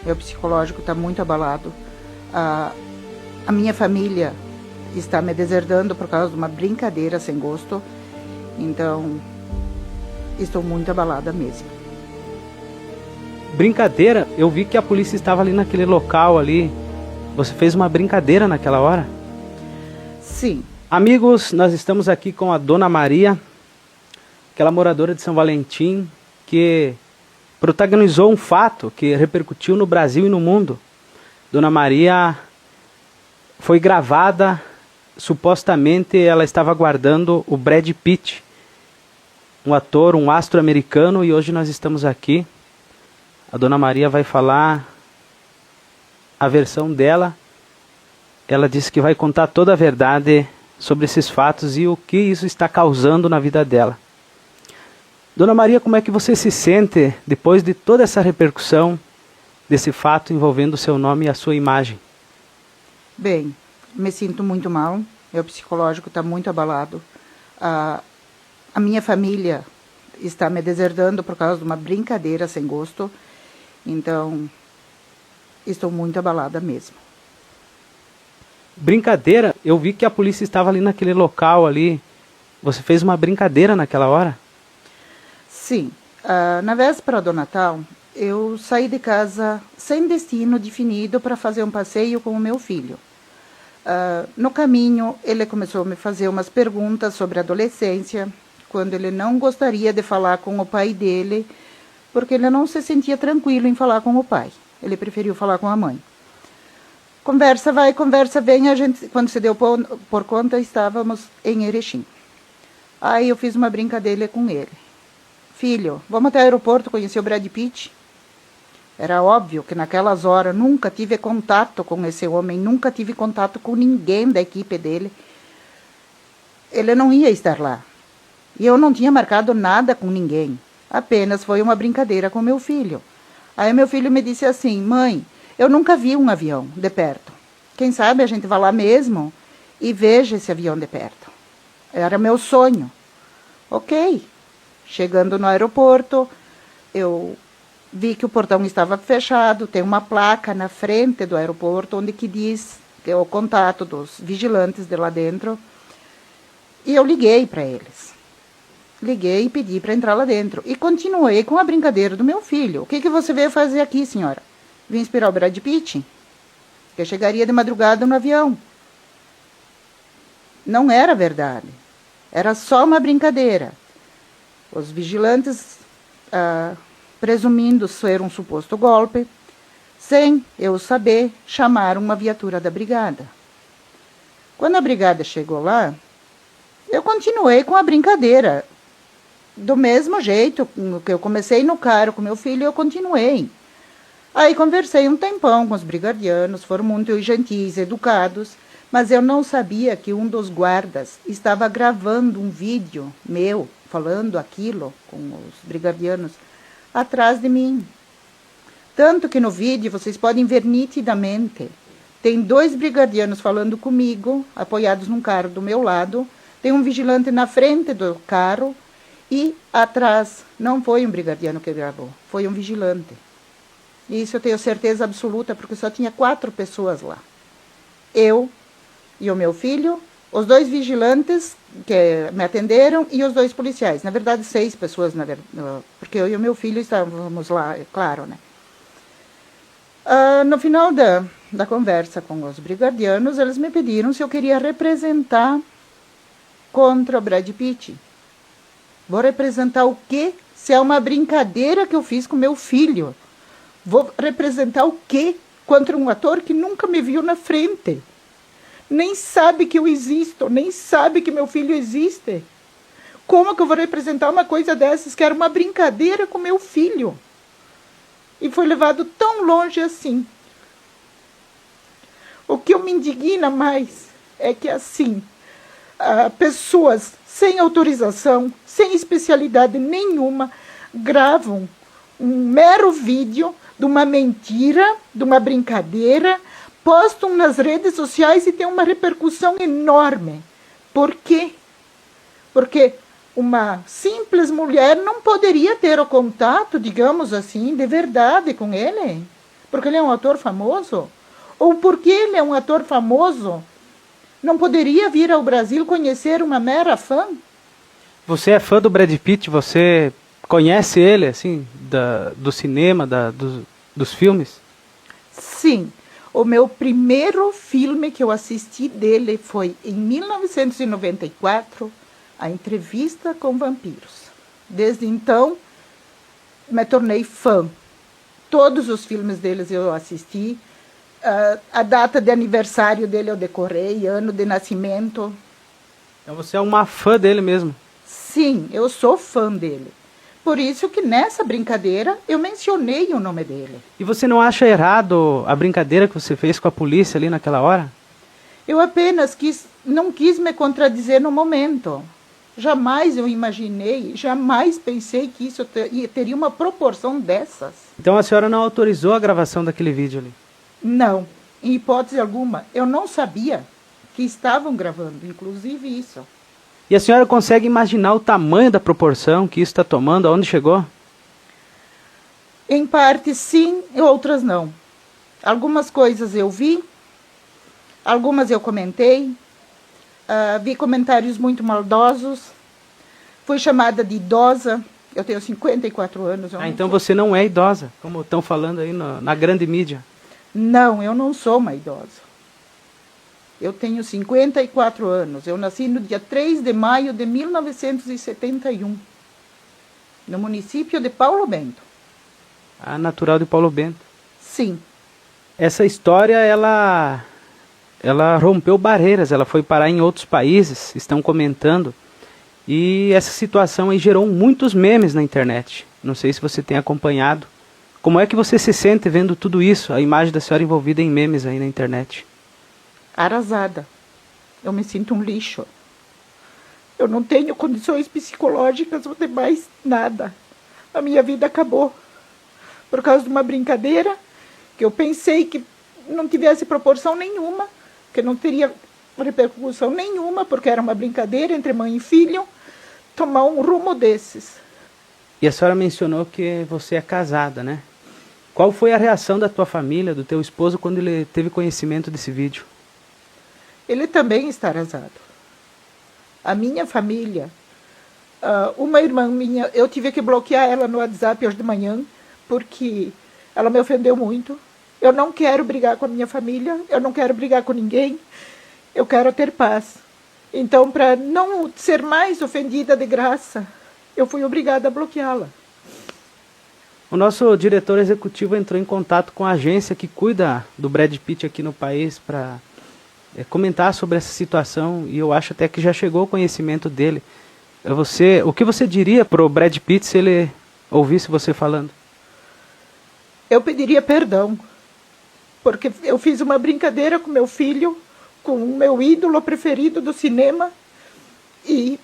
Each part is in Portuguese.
meu psicológico está muito abalado. A minha família está me deserdando por causa de uma brincadeira sem gosto. Então, estou muito abalada mesmo. Brincadeira? Eu vi que a polícia estava ali naquele local ali. Você fez uma brincadeira naquela hora? Sim. Amigos, nós estamos aqui com a Dona Maria, aquela moradora de São Valentim, que protagonizou um fato que repercutiu no Brasil e no mundo. Dona Maria foi gravada, supostamente ela estava aguardando o Brad Pitt, um ator, um astro americano, e hoje nós estamos aqui. A Dona Maria vai falar a versão dela. Ela disse que vai contar toda a verdade sobre esses fatos e o que isso está causando na vida dela. Dona Maria, como é que você se sente depois de toda essa repercussão desse fato envolvendo o seu nome e a sua imagem? Bem, me sinto muito mal. Meu psicológico está muito abalado. A minha família está me deserdando por causa de uma brincadeira sem gosto. Então, estou muito abalada mesmo. Brincadeira? Eu vi que a polícia estava ali naquele local ali. Você fez uma brincadeira naquela hora? Sim. Na véspera do Natal, eu saí de casa sem destino definido para fazer um passeio com o meu filho. No caminho, ele começou a me fazer umas perguntas sobre a adolescência, quando ele não gostaria de falar com o pai dele, porque ele não se sentia tranquilo em falar com o pai. Ele preferiu falar com a mãe. Conversa vai, conversa vem, a gente, quando se deu por conta, estávamos em Erechim. Aí eu fiz uma brincadeira com ele. Filho, vamos até o aeroporto conhecer o Brad Pitt? Era óbvio que naquelas horas nunca tive contato com esse homem, nunca tive contato com ninguém da equipe dele. Ele não ia estar lá. E eu não tinha marcado nada com ninguém. Apenas foi uma brincadeira com meu filho. Aí meu filho me disse assim: mãe, eu nunca vi um avião de perto. Quem sabe a gente vá lá mesmo e veja esse avião de perto. Era meu sonho. Ok. Chegando no aeroporto, eu vi que o portão estava fechado. Tem uma placa na frente do aeroporto onde que diz que é o contato dos vigilantes de lá dentro. E eu liguei para eles. Liguei e pedi para entrar lá dentro. E continuei com a brincadeira do meu filho. O que você veio fazer aqui, senhora? Vim esperar o Brad Pitt? Que eu chegaria de madrugada no avião. Não era verdade. Era só uma brincadeira. Os vigilantes, presumindo ser um suposto golpe, sem eu saber, chamaram uma viatura da brigada. Quando a brigada chegou lá, eu continuei com a brincadeira. Do mesmo jeito que eu comecei no carro com meu filho, eu continuei. Aí conversei um tempão com os brigadianos, foram muito gentis, educados, mas eu não sabia que um dos guardas estava gravando um vídeo meu, falando aquilo com os brigadianos, atrás de mim. Tanto que no vídeo vocês podem ver nitidamente. Tem 2 brigadianos falando comigo, apoiados num carro do meu lado, tem um vigilante na frente do carro, e atrás não foi um brigadiano que gravou, foi um vigilante. E isso eu tenho certeza absoluta, porque só tinha 4 pessoas lá. Eu e o meu filho, os 2 vigilantes que me atenderam e os 2 policiais. Na verdade, 6 pessoas, porque eu e o meu filho estávamos lá, é claro, né? No final da conversa com os brigadianos, eles me pediram se eu queria representar contra o Brad Pitt. Vou representar o quê? Se é uma brincadeira que eu fiz com meu filho. Vou representar o quê contra um ator que nunca me viu na frente? Nem sabe que eu existo, nem sabe que meu filho existe. Como que eu vou representar uma coisa dessas que era uma brincadeira com meu filho? E foi levado tão longe assim. O que me indigna mais é que assim, pessoas sem autorização, sem especialidade nenhuma, gravam um mero vídeo de uma mentira, de uma brincadeira, postam nas redes sociais e tem uma repercussão enorme. Por quê? Porque uma simples mulher não poderia ter o contato, digamos assim, de verdade com ele. Porque ele é um ator famoso? Ou porque ele é um ator famoso, não poderia vir ao Brasil conhecer uma mera fã? Você é fã do Brad Pitt? Você conhece ele, assim, do cinema, dos filmes? Sim. O meu primeiro filme que eu assisti dele foi em 1994, A Entrevista com Vampiros. Desde então, me tornei fã. Todos os filmes deles eu assisti. A data de aniversário dele eu decorei, ano de nascimento. Então você é uma fã dele mesmo? Sim, eu sou fã dele. Por isso que nessa brincadeira eu mencionei o nome dele. E você não acha errado a brincadeira que você fez com a polícia ali naquela hora? Eu apenas não quis me contradizer no momento. Jamais eu imaginei, jamais pensei que isso teria uma proporção dessas. Então a senhora não autorizou a gravação daquele vídeo ali? Não, em hipótese alguma. Eu não sabia que estavam gravando, inclusive isso. E a senhora consegue imaginar o tamanho da proporção que isso está tomando, aonde chegou? Em parte sim, e outras não. Algumas coisas eu vi, algumas eu comentei, vi comentários muito maldosos, fui chamada de idosa, eu tenho 54 anos. Então você não é idosa, como estão falando aí na grande mídia. Não, eu não sou uma idosa. Eu tenho 54 anos. Eu nasci no dia 3 de maio de 1971, no município de Paulo Bento. A natural de Paulo Bento. Sim. Essa história, ela rompeu barreiras, ela foi parar em outros países, estão comentando. E essa situação aí gerou muitos memes na internet. Não sei se você tem acompanhado. Como é que você se sente vendo tudo isso, a imagem da senhora envolvida em memes aí na internet? Arrasada. Eu me sinto um lixo. Eu não tenho condições psicológicas de mais nada. A minha vida acabou. Por causa de uma brincadeira que eu pensei que não tivesse proporção nenhuma, que não teria repercussão nenhuma, porque era uma brincadeira entre mãe e filho, tomar um rumo desses. E a senhora mencionou que você é casada, né? Qual foi a reação da tua família, do teu esposo, quando ele teve conhecimento desse vídeo? Ele também está arrasado. A minha família, uma irmã minha, eu tive que bloquear ela no WhatsApp hoje de manhã, porque ela me ofendeu muito. Eu não quero brigar com a minha família, eu não quero brigar com ninguém, eu quero ter paz. Então, para não ser mais ofendida de graça, eu fui obrigada a bloqueá-la. O nosso diretor executivo entrou em contato com a agência que cuida do Brad Pitt aqui no país para comentar sobre essa situação, e eu acho até que já chegou o conhecimento dele. O que você diria para o Brad Pitt se ele ouvisse você falando? Eu pediria perdão, porque eu fiz uma brincadeira com meu filho, com o meu ídolo preferido do cinema, e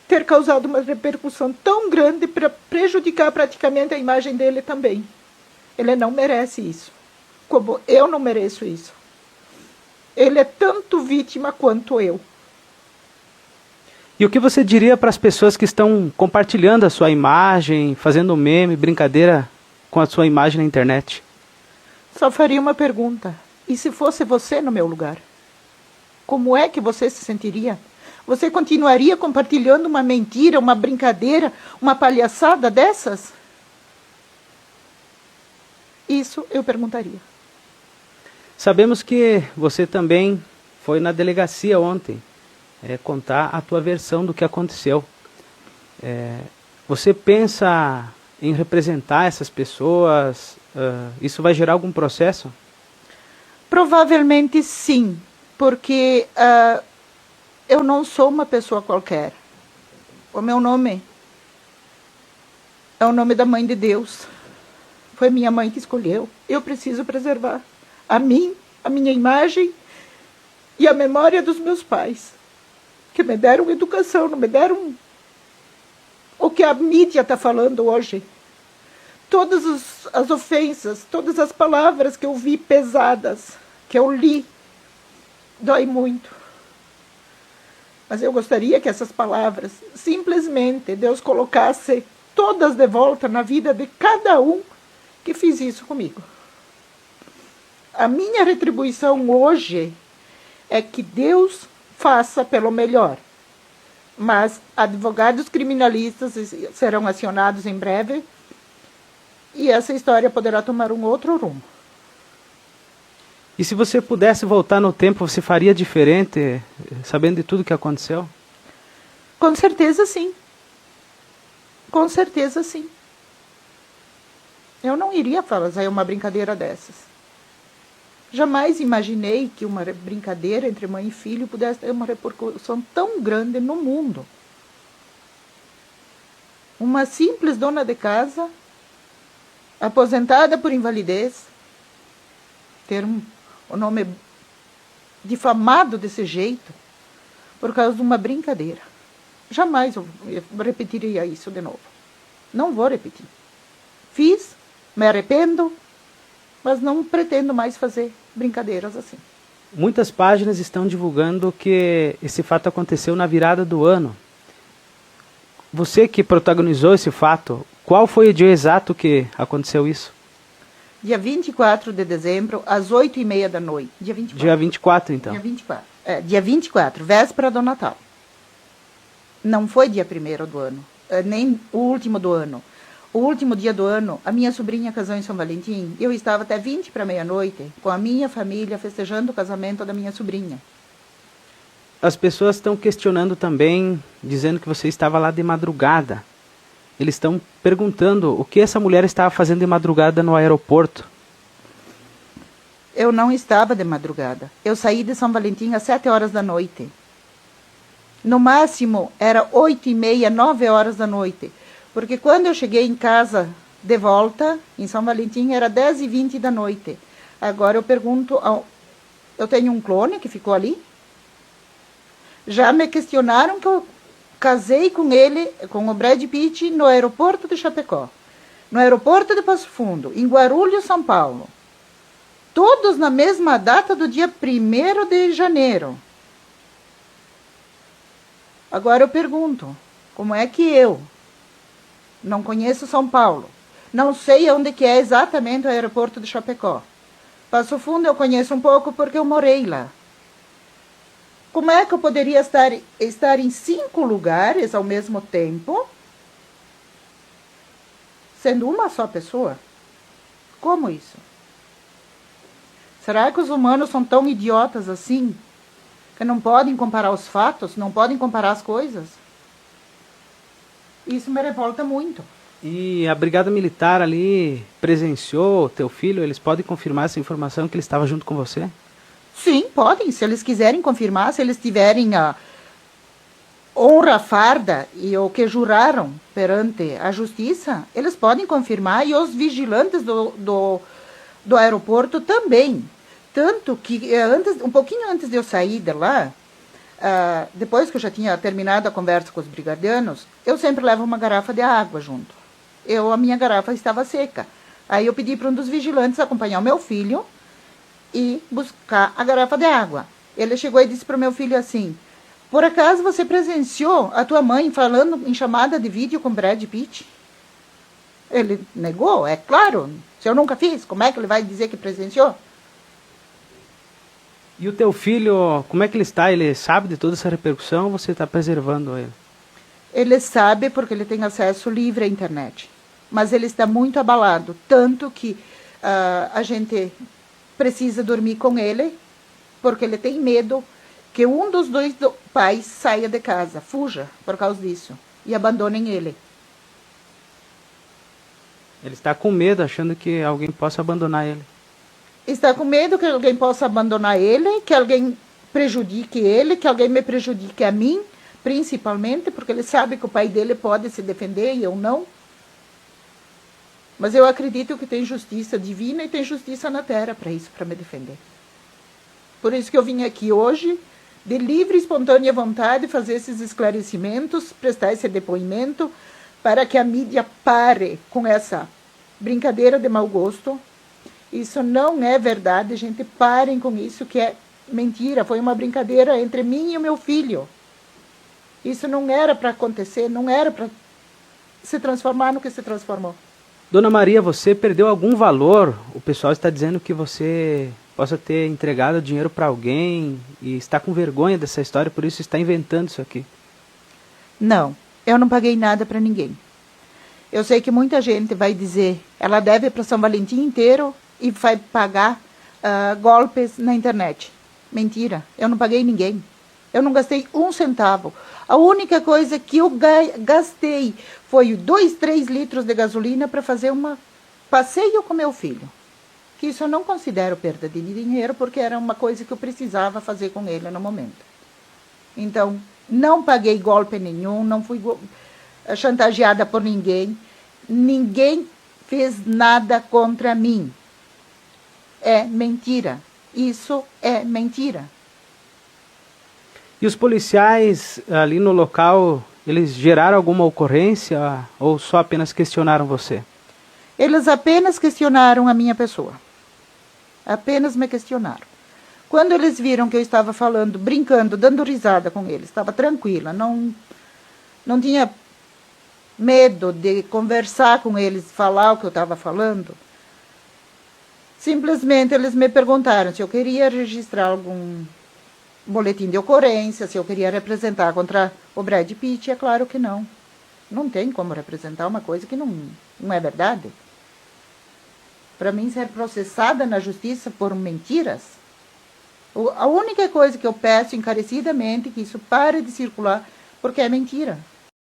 ter causado uma repercussão tão grande para prejudicar praticamente a imagem dele também. Ele não merece isso, como eu não mereço isso. Ele é tanto vítima quanto eu. E o que você diria para as pessoas que estão compartilhando a sua imagem, fazendo meme, brincadeira com a sua imagem na internet? Só faria uma pergunta. E se fosse você no meu lugar? Como é que você se sentiria? Você continuaria compartilhando uma mentira, uma brincadeira, uma palhaçada dessas? Isso eu perguntaria. Sabemos que você também foi na delegacia ontem contar a tua versão do que aconteceu. Você pensa em representar essas pessoas? Isso vai gerar algum processo? Provavelmente sim, porque eu não sou uma pessoa qualquer. O meu nome é o nome da Mãe de Deus. Foi minha mãe que escolheu. Eu preciso preservar a mim, a minha imagem e a memória dos meus pais, que me deram educação, não me deram o que a mídia está falando hoje. Todas as ofensas, todas as palavras que eu vi pesadas, que eu li, dói muito. Mas eu gostaria que essas palavras, simplesmente, Deus colocasse todas de volta na vida de cada um que fez isso comigo. A minha retribuição hoje é que Deus faça pelo melhor. Mas advogados criminalistas serão acionados em breve e essa história poderá tomar um outro rumo. E se você pudesse voltar no tempo, você faria diferente, sabendo de tudo que aconteceu? Com certeza sim. Com certeza sim. Eu não iria fazer uma brincadeira dessas. Jamais imaginei que uma brincadeira entre mãe e filho pudesse ter uma repercussão tão grande no mundo. Uma simples dona de casa, aposentada por invalidez, ter o nome difamado desse jeito por causa de uma brincadeira. Jamais eu repetiria isso de novo. Não vou repetir. Fiz, me arrependo, mas não pretendo mais fazer brincadeiras assim. Muitas páginas estão divulgando que esse fato aconteceu na virada do ano. Você que protagonizou esse fato, qual foi o dia exato que aconteceu isso? Dia 24 de dezembro, às 8h30 da noite. Dia 24. Dia 24, então. Dia 24. Dia 24, véspera do Natal. Não foi dia 1º do ano, nem o último do ano. O último dia do ano, a minha sobrinha casou em São Valentim. Eu estava até 20 para meia-noite com a minha família festejando o casamento da minha sobrinha. As pessoas estão questionando também, dizendo que você estava lá de madrugada. Eles estão perguntando o que essa mulher estava fazendo de madrugada no aeroporto. Eu não estava de madrugada. Eu saí de São Valentim às 7 horas da noite. No máximo, era 8h30, 9 horas da noite. Porque quando eu cheguei em casa de volta, em São Valentim, era 10h20 da noite. Agora eu pergunto, eu tenho um clone que ficou ali? Já me questionaram que eu casei com ele, com o Brad Pitt, no aeroporto de Chapecó, no aeroporto de Passo Fundo, em Guarulhos, São Paulo. Todos na mesma data do dia 1º de janeiro. Agora eu pergunto, como é que eu não conheço São Paulo, não sei onde que é exatamente o aeroporto de Chapecó. Passo Fundo eu conheço um pouco porque eu morei lá. Como é que eu poderia estar em 5 lugares ao mesmo tempo, sendo uma só pessoa? Como isso? Será que os humanos são tão idiotas assim, que não podem comparar os fatos, não podem comparar as coisas? Isso me revolta muito. E a Brigada Militar ali presenciou teu filho? Eles podem confirmar essa informação que ele estava junto com você? Sim, podem, se eles quiserem confirmar, se eles tiverem a honra farda e o que juraram perante a justiça, eles podem confirmar, e os vigilantes do aeroporto também. Tanto que um pouquinho antes de eu sair de lá, depois que eu já tinha terminado a conversa com os brigadianos, eu sempre levo uma garrafa de água junto. A minha garrafa estava seca. Aí eu pedi para um dos vigilantes acompanhar o meu filho e buscar a garrafa de água. Ele chegou e disse para o meu filho assim: por acaso você presenciou a tua mãe falando em chamada de vídeo com Brad Pitt? Ele negou, é claro. Se eu nunca fiz, como é que ele vai dizer que presenciou? E o teu filho, como é que ele está? Ele sabe de toda essa repercussão ou você está preservando ele? Ele sabe porque ele tem acesso livre à internet. Mas ele está muito abalado, tanto que a gente precisa dormir com ele, porque ele tem medo que um dos dois pais saia de casa, fuja por causa disso, e abandonem ele. Ele está com medo, achando que alguém possa abandonar ele. Está com medo que alguém possa abandonar ele, que alguém prejudique ele, que alguém me prejudique a mim, principalmente, porque ele sabe que o pai dele pode se defender e eu não. Mas eu acredito que tem justiça divina e tem justiça na terra para isso, para me defender. Por isso que eu vim aqui hoje, de livre e espontânea vontade, fazer esses esclarecimentos, prestar esse depoimento, para que a mídia pare com essa brincadeira de mau gosto. Isso não é verdade, gente, parem com isso, que é mentira, foi uma brincadeira entre mim e o meu filho. Isso não era para acontecer, não era para se transformar no que se transformou. Dona Maria, você perdeu algum valor? O pessoal está dizendo que você possa ter entregado dinheiro para alguém e está com vergonha dessa história, por isso está inventando isso aqui. Não, eu não paguei nada para ninguém. Eu sei que muita gente vai dizer, ela deve para São Valentim inteiro e vai pagar golpes na internet. Mentira, eu não paguei ninguém. Eu não gastei um centavo. A única coisa que eu gastei foi 2, 3 litros de gasolina para fazer um passeio com meu filho. Que isso eu não considero perda de dinheiro, porque era uma coisa que eu precisava fazer com ele no momento. Então, não paguei golpe nenhum, não fui chantageada por ninguém. Ninguém fez nada contra mim. É mentira. Isso é mentira. E os policiais ali no local, eles geraram alguma ocorrência ou só apenas questionaram você? Eles apenas questionaram a minha pessoa. Apenas me questionaram. Quando eles viram que eu estava falando, brincando, dando risada com eles, estava tranquila, não tinha medo de conversar com eles, falar o que eu estava falando, simplesmente eles me perguntaram se eu queria registrar algum boletim de ocorrência, se eu queria representar contra o Brad Pitt. É claro que não. Não tem como representar uma coisa que não é verdade. Para mim, ser processada na justiça por mentiras, a única coisa que eu peço encarecidamente é que isso pare de circular, porque é mentira.